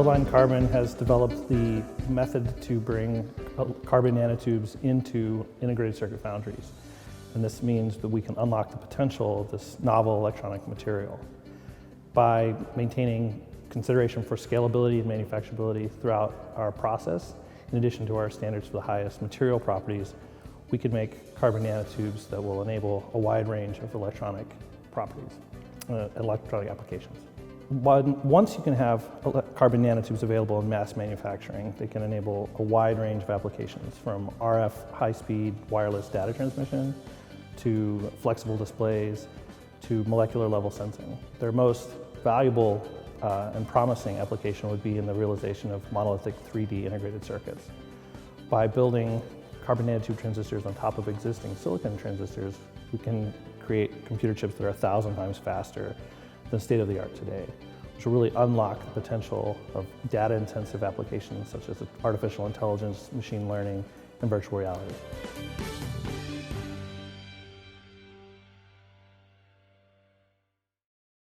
Line Carbon has developed the method to bring carbon nanotubes into integrated circuit foundries. And this means that we can unlock the potential of this novel electronic material. By maintaining consideration for scalability and manufacturability throughout our process, in addition to our standards for the highest material properties, we can make carbon nanotubes that will enable a wide range of electronic properties, electronic applications. Once you can have carbon nanotubes available in mass manufacturing, they can enable a wide range of applications, from RF high-speed wireless data transmission to flexible displays to molecular level sensing. Their most valuable and promising application would be in the realization of monolithic 3D integrated circuits. By building carbon nanotube transistors on top of existing silicon transistors, we can create computer chips that are 1,000 times faster than state-of-the-art today, which will really unlock the potential of data-intensive applications such as artificial intelligence, machine learning, and virtual reality.